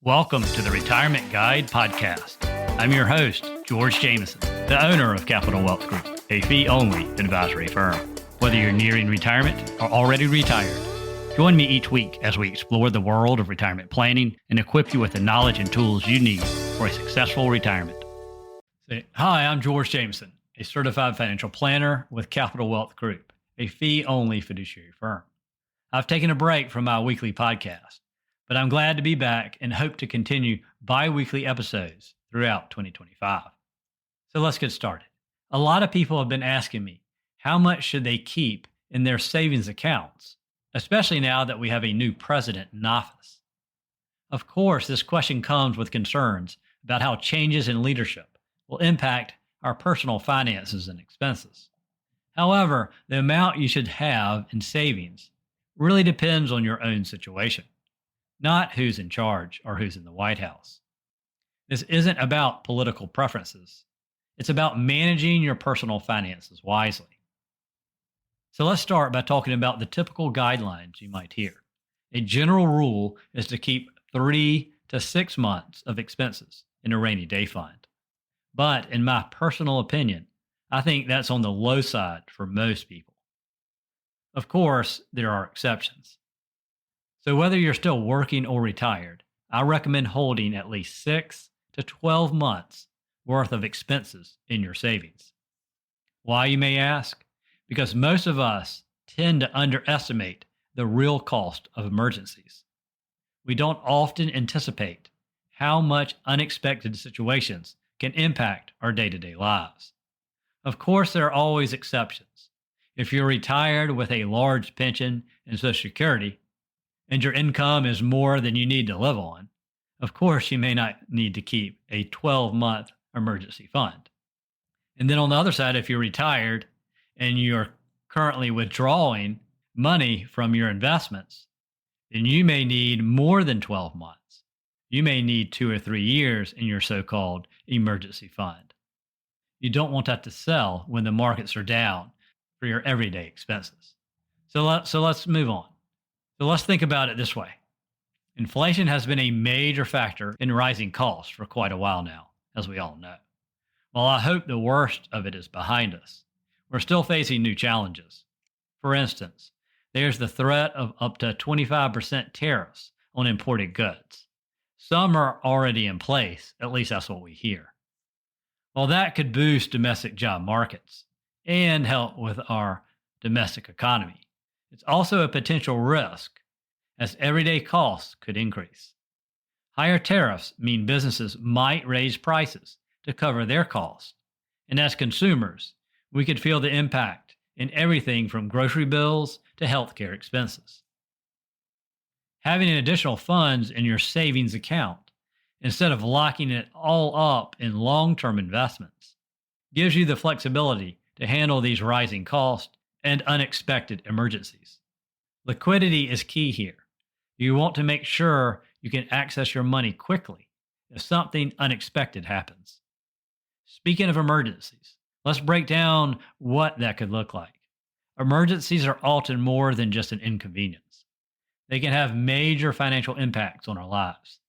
Welcome to the Retirement Guide Podcast. I'm your host, George Jameson, the owner of Capital Wealth Group, a fee-only advisory firm. Whether you're nearing retirement or already retired, join me each week as we explore the world of retirement planning and equip you with the knowledge and tools you need for a successful retirement. Hi, I'm George Jameson, a certified financial planner with Capital Wealth Group, a fee-only fiduciary firm. I've taken a break from my weekly podcast, but I'm glad to be back and hope to continue bi-weekly episodes throughout 2025. So let's get started. A lot of people have been asking me, how much should they keep in their savings accounts, especially now that we have a new president in office? Of course, this question comes with concerns about how changes in leadership will impact our personal finances and expenses. However, the amount you should have in savings really depends on your own situation, not who's in charge or who's in the White House. This isn't about political preferences. It's about managing your personal finances wisely. So let's start by talking about the typical guidelines you might hear. A general rule is to keep 3 to 6 months of expenses in a rainy day fund. But in my personal opinion, I think that's on the low side for most people. Of course, there are exceptions. So whether you're still working or retired, I recommend holding at least 6 to 12 months worth of expenses in your savings. Why, you may ask? Because most of us tend to underestimate the real cost of emergencies. We don't often anticipate how much unexpected situations can impact our day-to-day lives. Of course, there are always exceptions. If you're retired with a large pension and Social Security, and your income is more than you need to live on, of course, you may not need to keep a 12-month emergency fund. And then on the other side, if you're retired and you're currently withdrawing money from your investments, then you may need more than 12 months. You may need 2 or 3 years in your so-called emergency fund. You don't want that to sell when the markets are down for your everyday expenses. So let's move on. So let's think about it this way. Inflation has been a major factor in rising costs for quite a while now, as we all know. While I hope the worst of it is behind us, we're still facing new challenges. For instance, there's the threat of up to 25% tariffs on imported goods. Some are already in place, at least that's what we hear. While that could boost domestic job markets and help with our domestic economy, it's also a potential risk, as everyday costs could increase. Higher tariffs mean businesses might raise prices to cover their costs, and as consumers, we could feel the impact in everything from grocery bills to healthcare expenses. Having additional funds in your savings account, instead of locking it all up in long-term investments, gives you the flexibility to handle these rising costs and unexpected emergencies. Liquidity is key here. You want to make sure you can access your money quickly if something unexpected happens. Speaking of emergencies, let's break down what that could look like. Emergencies are often more than just an inconvenience. They can have major financial impacts on our lives.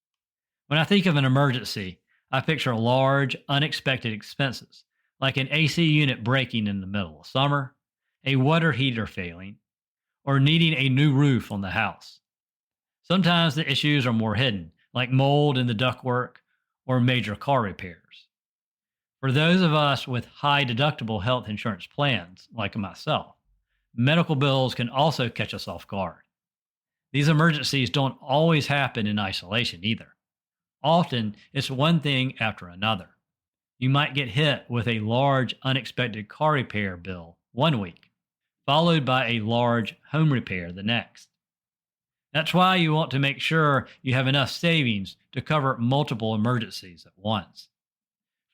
When I think of an emergency, I picture large, unexpected expenses, like an AC unit breaking in the middle of summer, a water heater failing, or needing a new roof on the house. Sometimes the issues are more hidden, like mold in the ductwork or major car repairs. For those of us with high deductible health insurance plans, like myself, medical bills can also catch us off guard. These emergencies don't always happen in isolation either. Often, it's one thing after another. You might get hit with a large unexpected car repair bill one week, followed by a large home repair the next. That's why you want to make sure you have enough savings to cover multiple emergencies at once.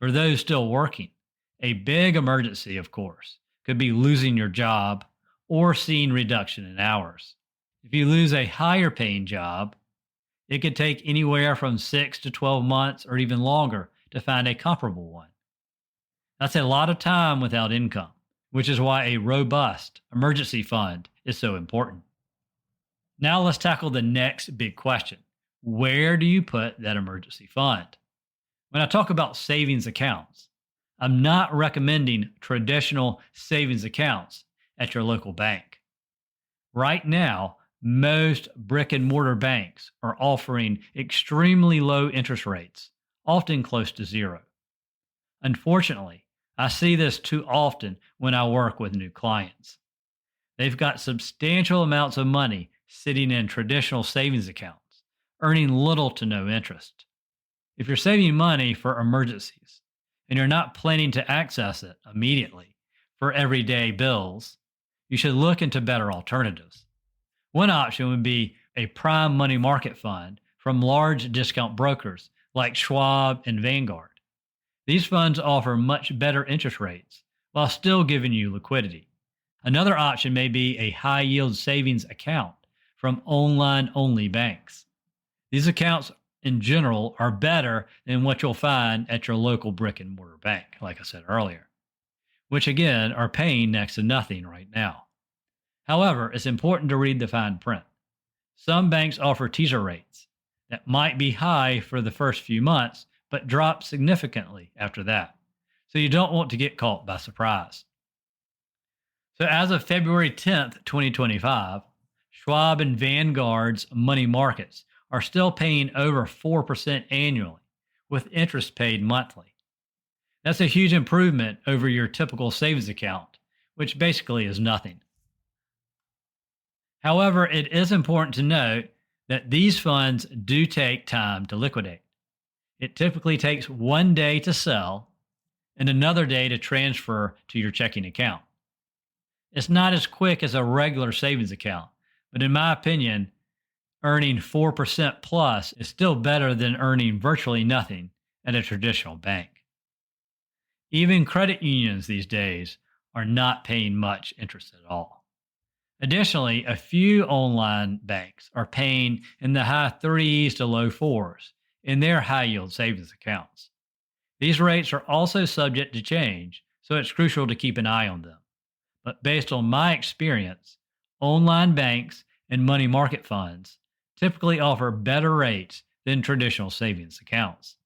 For those still working, a big emergency, of course, could be losing your job or seeing reduction in hours. If you lose a higher paying job, it could take anywhere from 6 to 12 months or even longer to find a comparable one. That's a lot of time without income, which is why a robust emergency fund is so important. Now let's tackle the next big question. where do you put that emergency fund? When I talk about savings accounts, I'm not recommending traditional savings accounts at your local bank. Right now, most brick and mortar banks are offering extremely low interest rates, often close to zero. Unfortunately, I see this too often when I work with new clients. They've got substantial amounts of money sitting in traditional savings accounts, earning little to no interest. If you're saving money for emergencies and you're not planning to access it immediately for everyday bills, you should look into better alternatives. One option would be a prime money market fund from large discount brokers like Schwab and Vanguard. These funds offer much better interest rates while still giving you liquidity. Another option may be a high yield savings account from only banks. These accounts in general are better than what you'll find at your local brick and mortar bank, like I said earlier, which again are paying next to nothing right now. However, it's important to read the fine print. Some banks offer teaser rates that might be high for the first few months, but drop significantly after that. So you don't want to get caught by surprise. So as of February 10th, 2025, Schwab and Vanguard's money markets are still paying over 4% annually, with interest paid monthly. That's a huge improvement over your typical savings account, which basically is nothing. However, it is important to note that these funds do take time to liquidate. It typically takes 1 day to sell and another day to transfer to your checking account. It's not as quick as a regular savings account, but in my opinion, earning 4% plus is still better than earning virtually nothing at a traditional bank. Even credit unions these days are not paying much interest at all. Additionally, a few online banks are paying in the high 3s to low 4s in their high yield savings accounts. These rates are also subject to change, so it's crucial to keep an eye on them. But based on my experience, online banks and money market funds typically offer better rates than traditional savings accounts.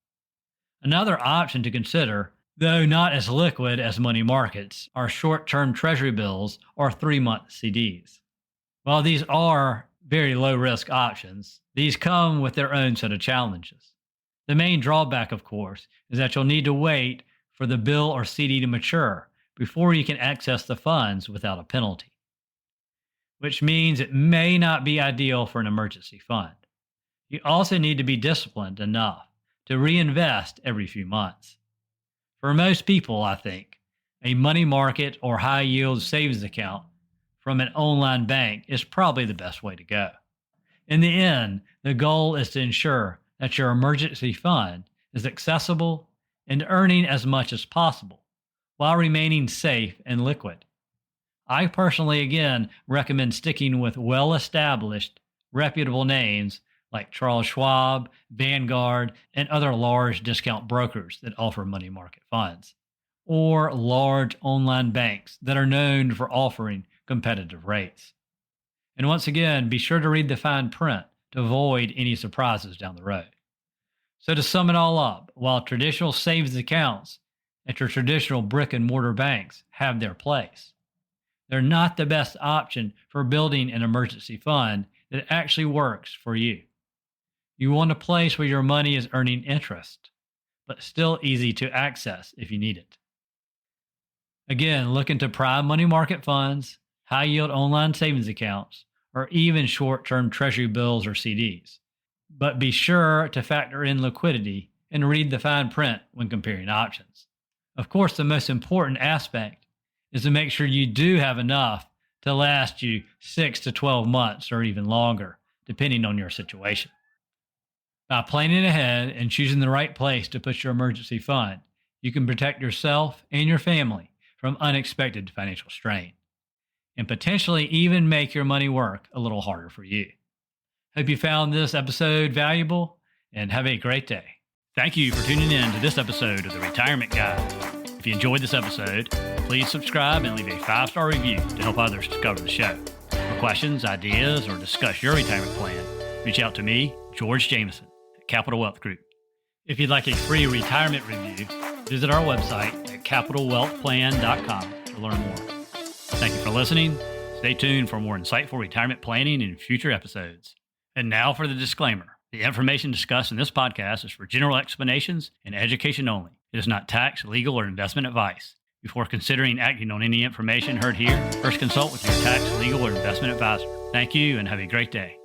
Another option to consider, though not as liquid as money markets, are short-term treasury bills or 3-month CDs. While these are very low-risk options, these come with their own set of challenges. The main drawback, of course, is that you'll need to wait for the bill or CD to mature before you can access the funds without a penalty, which means it may not be ideal for an emergency fund. You also need to be disciplined enough to reinvest every few months. For most people, I think, a money market or high yield savings account from an online bank is probably the best way to go. In the end, the goal is to ensure that your emergency fund is accessible and earning as much as possible while remaining safe and liquid. I personally, again, recommend sticking with well-established, reputable names like Charles Schwab, Vanguard, and other large discount brokers that offer money market funds, or large online banks that are known for offering competitive rates. And once again, be sure to read the fine print to avoid any surprises down the road. So to sum it all up, while traditional savings accounts at your traditional brick and mortar banks have their place, they're not the best option for building an emergency fund that actually works for you. You want a place where your money is earning interest, but still easy to access if you need it. Again, look into prime money market funds, high yield online savings accounts, or even short-term treasury bills or CDs. But be sure to factor in liquidity and read the fine print when comparing options. Of course, the most important aspect is to make sure you do have enough to last you 6 to 12 months or even longer, depending on your situation. By planning ahead and choosing the right place to put your emergency fund, you can protect yourself and your family from unexpected financial strain, and potentially even make your money work a little harder for you. Hope you found this episode valuable, and have a great day. Thank you for tuning in to this episode of The Retirement Guide. If you enjoyed this episode, please subscribe and leave a 5-star review to help others discover the show. For questions, ideas, or discuss your retirement plan, reach out to me, George Jameson at Capital Wealth Group. If you'd like a free retirement review, visit our website at capitalwealthplan.com to learn more. Thank you for listening. Stay tuned for more insightful retirement planning in future episodes. And now for the disclaimer. The information discussed in this podcast is for general explanations and education only. It is not tax, legal, or investment advice. Before considering acting on any information heard here, first consult with your tax, legal, or investment advisor. Thank you and have a great day.